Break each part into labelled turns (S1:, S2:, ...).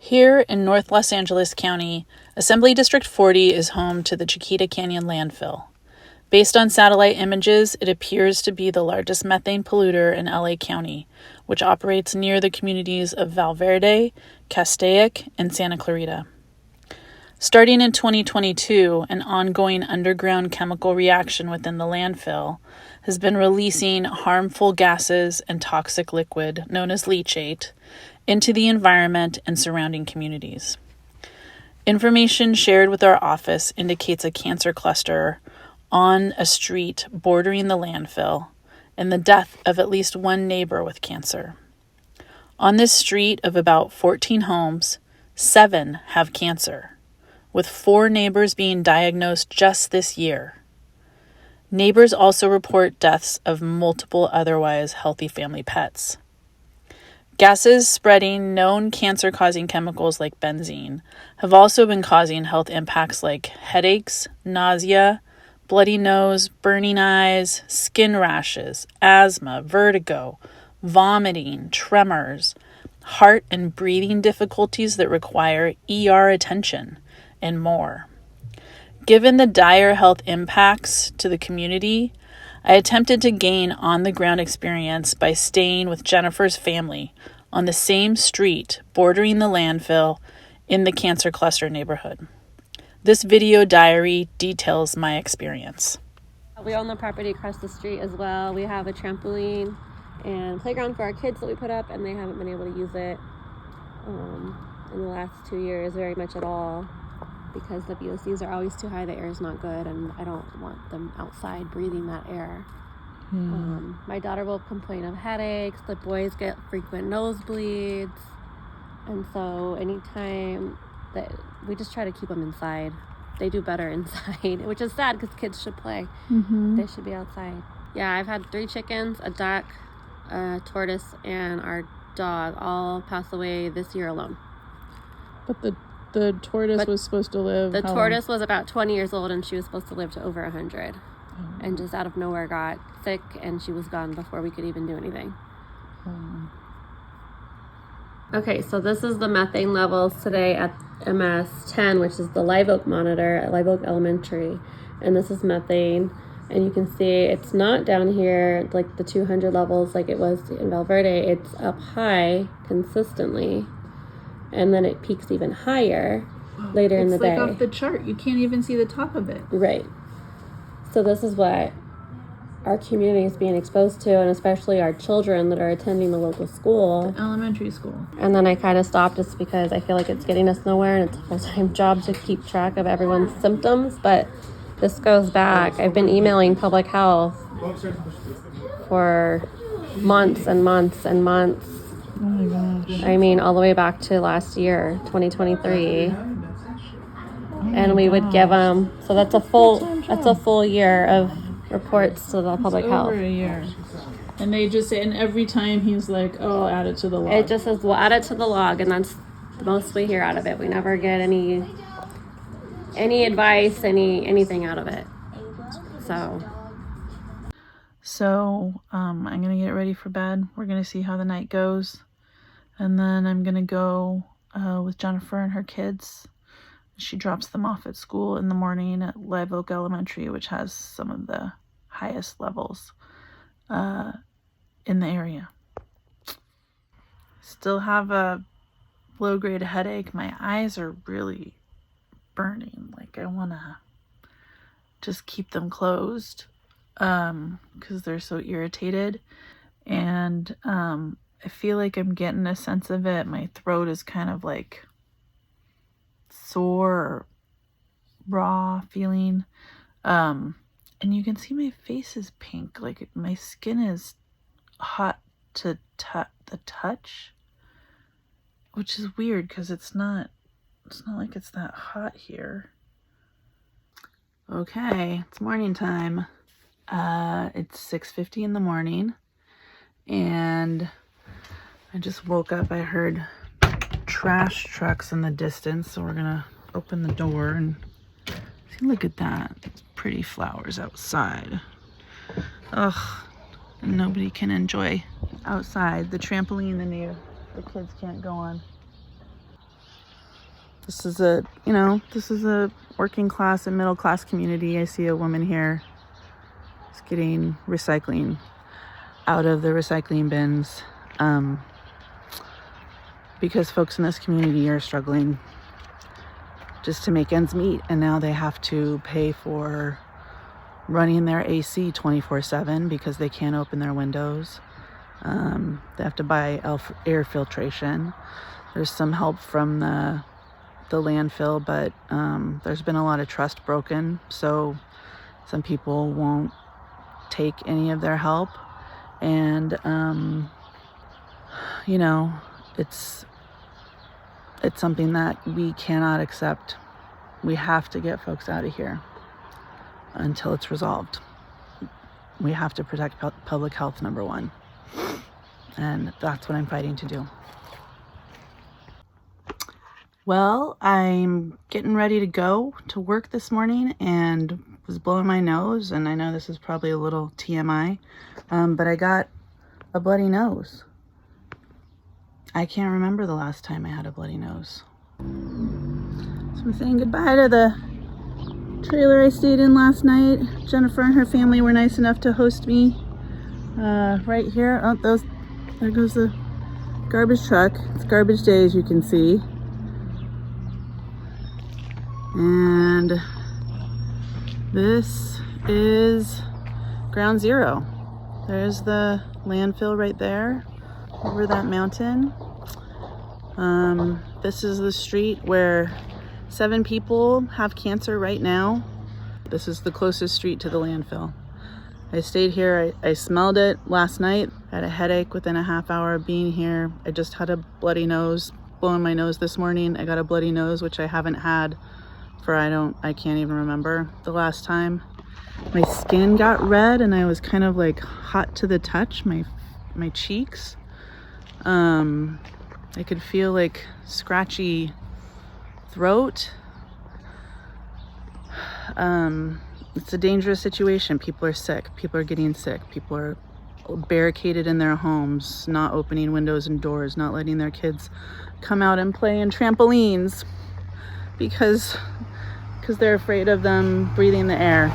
S1: Here in North Los Angeles County, Assembly District 40 is home to the Chiquita Canyon Landfill. Based on satellite images, it appears to be the largest methane polluter in LA County, which operates near the communities of Valverde, Castaic, and Santa Clarita. Starting in 2022, an ongoing underground chemical reaction within the landfill has been releasing harmful gases and toxic liquid, known as leachate, into the environment and surrounding communities. Information shared with our office indicates a cancer cluster on a street bordering the landfill and the death of at least one neighbor with cancer. On this street of about 14 homes, 7 have cancer, with 4 neighbors being diagnosed just this year. Neighbors also report deaths of multiple otherwise healthy family pets. Gases spreading known cancer-causing chemicals like benzene have also been causing health impacts like headaches, nausea, bloody nose, burning eyes, skin rashes, asthma, vertigo, vomiting, tremors, heart and breathing difficulties that require ER attention, and more. Given the dire health impacts to the community, I attempted to gain on-the-ground experience by staying with Jennifer's family on the same street bordering the landfill in the Cancer Cluster neighborhood. This video diary details my experience.
S2: We own the property across the street as well. We have a trampoline and playground for our kids that we put up, and they haven't been able to use it in the last 2 years very much at all, because the VOCs are always too high. The air is not good, and I don't want them outside breathing that air. My daughter will complain of headaches. The boys get frequent nosebleeds, and so anytime that we just try to keep them inside, they do better inside, which is sad because kids should play. They should be outside. Yeah, I've had 3 chickens, a duck, a tortoise, and our dog all pass away this year alone.
S1: But the tortoise was supposed to live.
S2: The tortoise was about 20 years old, and she was supposed to live to over 100. And just out of nowhere got sick, and she was gone before we could even do anything. Okay, so this is the methane levels today at MS10, which is the Live Oak monitor at Live Oak Elementary. And this is methane. And you can see it's not down here like the 200 levels like it was in Valverde. It's up high consistently. And then it peaks even higher later in the day.
S1: It's like off the chart. You can't even see the top of it.
S2: Right. So this is what our community is being exposed to, and especially our children that are attending the local school.
S1: The elementary school.
S2: And then I kind of stopped just because I feel like it's getting us nowhere, and it's a full-time job to keep track of everyone's symptoms. But this goes back. I've been emailing public health for months and months and months.
S1: Oh my gosh.
S2: I mean, all the way back to last year, 2023. And we would give them, so that's a full year of reports to the public health.
S1: Over a year. And they just say, and every time he's like, oh, add it to the log.
S2: It just says, well, add it to the log, and that's the most we hear out of it. We never get any advice, anything out of it.
S1: So I'm gonna get ready for bed. We're gonna see how the night goes, and then I'm gonna go with Jennifer and her kids. She drops them off at school in the morning at Live Oak Elementary, which has some of the highest levels in the area. Still have a low-grade headache. My eyes are really burning. Like, I want to just keep them closed because they're so irritated. And I feel like I'm getting a sense of it. My throat is kind of like sore or raw feeling, and you can see my face is pink, like my skin is hot to the touch, which is weird because it's not like it's that hot here. Okay, it's morning time. It's 6:50 in the morning, and I just woke up. I heard trash trucks in the distance, so we're gonna open the door and see. Look at that, it's pretty flowers outside. Ugh, and nobody can enjoy outside. The trampoline the kids can't go on. This is a working class and middle class community. I see a woman here is getting recycling out of the recycling bins because folks in this community are struggling just to make ends meet, and now they have to pay for running their AC 24/7 because they can't open their windows. They have to buy air filtration. There's some help from the landfill, but there's been a lot of trust broken, so some people won't take any of their help. And it's something that we cannot accept. We have to get folks out of here until it's resolved. We have to protect public health, number one, and that's what I'm fighting to do. Well, I'm getting ready to go to work this morning and was blowing my nose, and I know this is probably a little TMI, but I got a bloody nose. I can't remember the last time I had a bloody nose. So I'm saying goodbye to the trailer I stayed in last night. Jennifer and her family were nice enough to host me right here. Oh, there goes the garbage truck. It's garbage day, as you can see. And this is ground zero. There's the landfill right there over that mountain. This is the street where 7 people have cancer right now. This is the closest street to the landfill. I stayed here. I smelled it last night. I had a headache within a half hour of being here. I just had a bloody nose, blowing my nose this morning. I got a bloody nose, which I haven't had for I can't even remember the last time. My skin got red and I was kind of like hot to the touch, my cheeks. I could feel like scratchy throat. It's a dangerous situation. People are sick. People are getting sick. People are barricaded in their homes, not opening windows and doors, not letting their kids come out and play in trampolines because they're afraid of them breathing the air.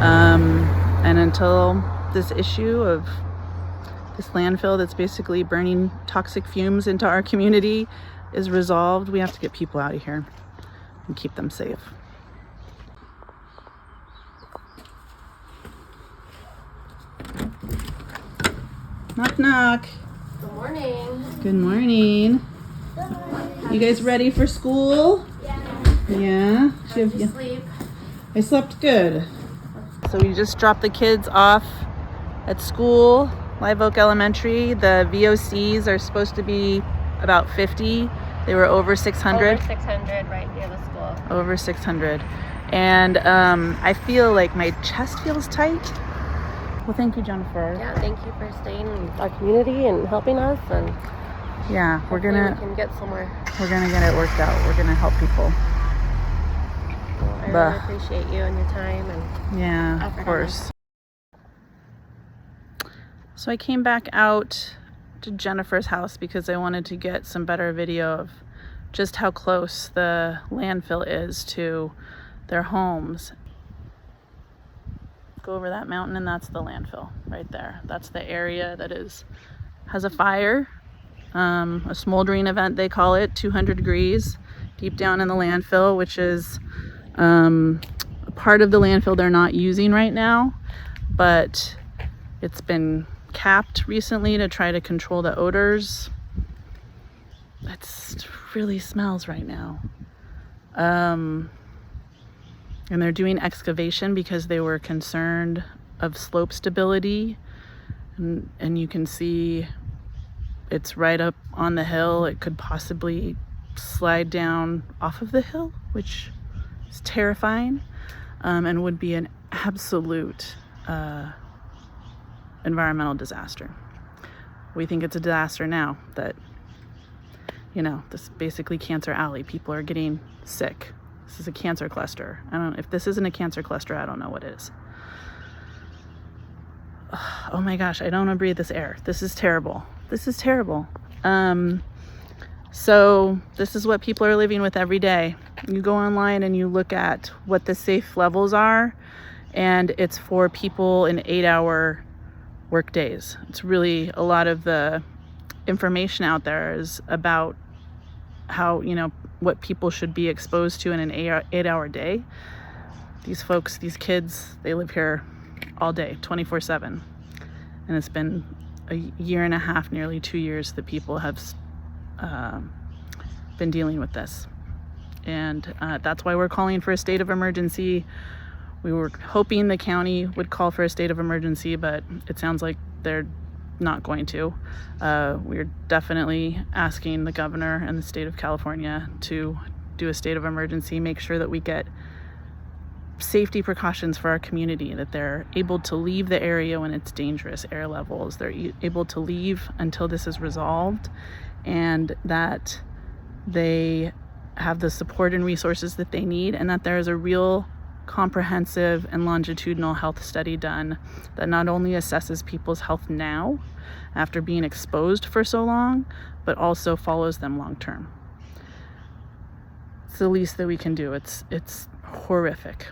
S1: And until this issue of this landfill that's basically burning toxic fumes into our community is resolved, we have to get people out of here and keep them safe. Knock, knock.
S2: Good morning.
S1: Good morning. You guys ready for school? Yeah.
S2: Sleep.
S1: I slept good. So we just dropped the kids off at school, Live Oak Elementary. The VOCs are supposed to be about 50. They were over 600.
S2: Over 600 right near the school.
S1: Over 600. And I feel like my chest feels tight. Well, thank you, Jennifer.
S2: Yeah, thank you for staying in our community and helping us. And
S1: yeah, we can
S2: get somewhere.
S1: We're gonna get it worked out. We're gonna help people.
S2: Well, I really appreciate you and your time and
S1: yeah, of course. So I came back out to Jennifer's house because I wanted to get some better video of just how close the landfill is to their homes. Go over that mountain and that's the landfill right there. That's the area that has a fire, a smoldering event they call it, 200 degrees deep down in the landfill, which is a part of the landfill they're not using right now, but it's been capped recently to try to control the odors. It really smells right now. And they're doing excavation because they were concerned of slope stability. And you can see it's right up on the hill. It could possibly slide down off of the hill, which is terrifying, and would be an absolute environmental disaster. We think it's a disaster now that, this is basically Cancer Alley. People are getting sick. This is a cancer cluster. If this isn't a cancer cluster, I don't know what is. Oh my gosh, I don't want to breathe this air. This is terrible. This is terrible. So this is what people are living with every day. You go online and you look at what the safe levels are, and it's for people in 8-hour work days. It's really a lot of the information out there is about how, what people should be exposed to in an 8-hour day. These folks, these kids, they live here all day, 24/7. And it's been a year and a half, nearly 2 years, that people have been dealing with this. And that's why we're calling for a state of emergency. We were hoping the county would call for a state of emergency, but it sounds like they're not going to. We're definitely asking the governor and the state of California to do a state of emergency, make sure that we get safety precautions for our community, that they're able to leave the area when it's dangerous air levels, they're able to leave until this is resolved, and that they have the support and resources that they need, and that there is a real comprehensive and longitudinal health study done that not only assesses people's health now after being exposed for so long, but also follows them long term. It's the least that we can do. It's horrific.